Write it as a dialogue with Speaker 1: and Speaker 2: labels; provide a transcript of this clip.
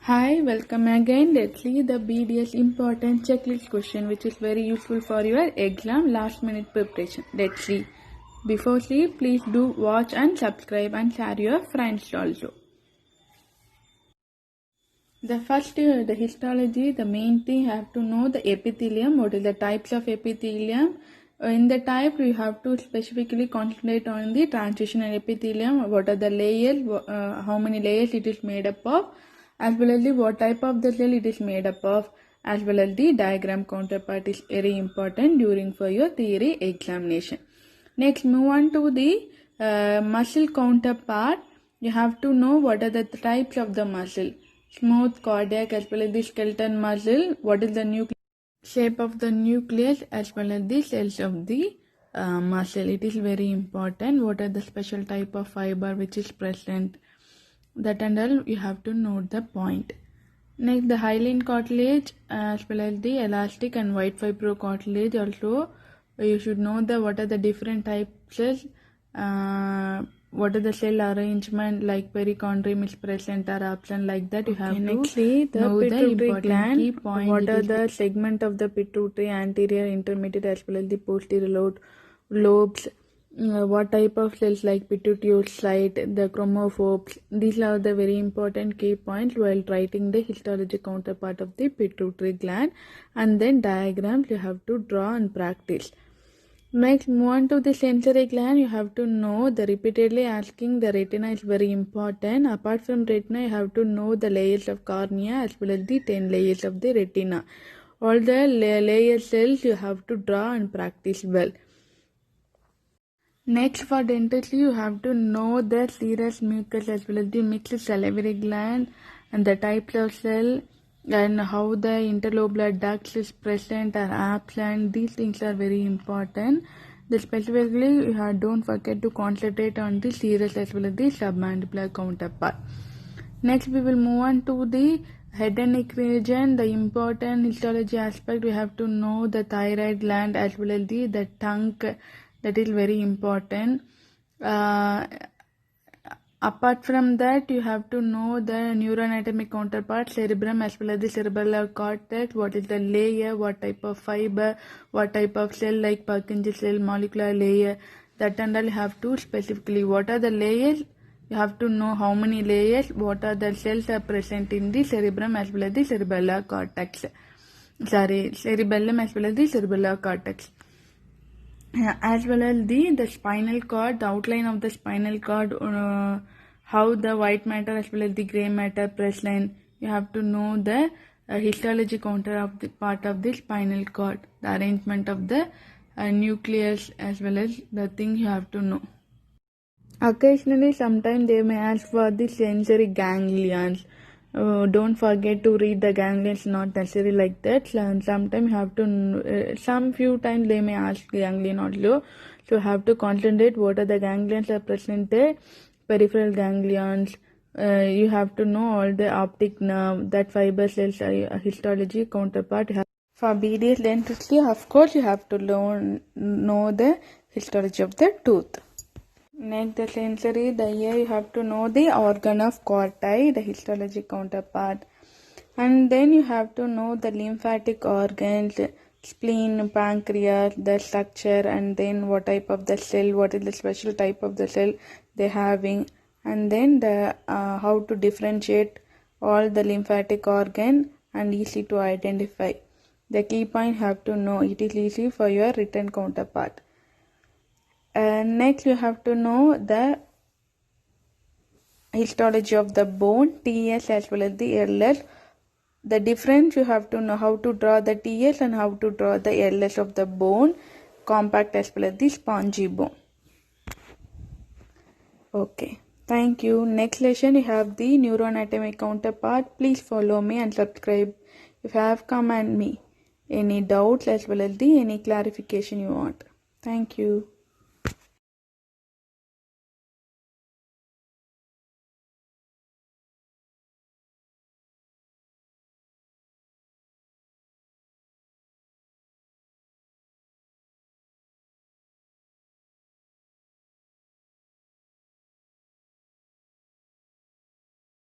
Speaker 1: Hi, welcome again. Let's see the BDS important checklist question which is very useful for your exam last minute preparation. Let's see. Before see, please do watch and subscribe and share your friends also. The first, the histology, the main thing you have to know the epithelium, what is the types of epithelium. In the type, you have to specifically concentrate on the transitional epithelium, what are the layers, how many layers it is made up of, as well as the what type of the cell it is made up of, as well as the diagram counterpart is very important during for your theory examination. Next, move on to the muscle counterpart. You have to know what are the types of the muscle. Smooth, cardiac, as well as the skeletal muscle. What is the shape of the nucleus, as well as the cells of the muscle. It is very important. What are the special type of fiber which is present. That and all you have to note the point. Next, the hyaline cartilage as well as the elastic and white fibro cartilage also. You should know what are the different types, what are the cell arrangement, like perichondrium is present or absent, like that. You have to know the important key point. What are the segment of the pituitary, anterior, intermediate, as well as the posterior lobes. What type of cells like pituitary-site, the chromophores. These are the very important key points while writing the histology counterpart of the pituitary gland. And then diagrams you have to draw and practice. Next, move on to the sensory gland. You have to know the repeatedly asking the retina is very important. Apart from retina, you have to know the layers of cornea as well as the 10 layers of the retina. All the layer cells you have to draw and practice well. Next, for dentistry, you have to know the serous mucus as well as the mixed salivary gland and the types of cell and how the interlobular ducts is present or absent. These things are very important. Specifically, don't forget to concentrate on the serous as well as the submandibular counterpart. Next, we will move on to the head and neck region. The important histology aspect, we have to know the thyroid gland as well as the tongue. That is very important. Apart from that, you have to know the neuroanatomic counterpart, cerebrum as well as the cerebellar cortex. What is the layer, what type of fiber, what type of cell like Purkinje cell, molecular layer. That and all you have to specifically. What are the layers? You have to know how many layers, what are the cells are present in the cerebrum as well as the cerebellar cortex. Cerebellum as well as the cerebellar cortex. As well as the spinal cord, the outline of the spinal cord, how the white matter as well as the gray matter present. You have to know the histology counter of the part of the spinal cord, the arrangement of the nucleus as well as the thing you have to know. Occasionally, sometimes they may ask for the sensory ganglions. Don't forget to read the ganglions, not necessarily like that. Sometimes you have to, some few times they may ask ganglion also. So you have to concentrate what are the ganglions are present there. Peripheral ganglions. You have to know all the optic nerve, that fiber cells, histology counterpart. For BDS dentistry, of course, you have to know the histology of the tooth. Next, the sensory, the ear, you have to know the organ of corti, the histology counterpart. And then you have to know the lymphatic organs, spleen, pancreas, the structure, and then what type of the cell, what is the special type of the cell they having. And then the how to differentiate all the lymphatic organ and easy to identify. The key point you have to know. It is easy for your written counterpart. Next, you have to know the histology of the bone, TS as well as the LS. The difference, you have to know how to draw the TS and how to draw the LS of the bone, compact as well as the spongy bone. Okay, thank you. Next lesson, you have the neuroanatomic counterpart. Please follow me and subscribe if you have comment me any doubts as well as any clarification you want. Thank you.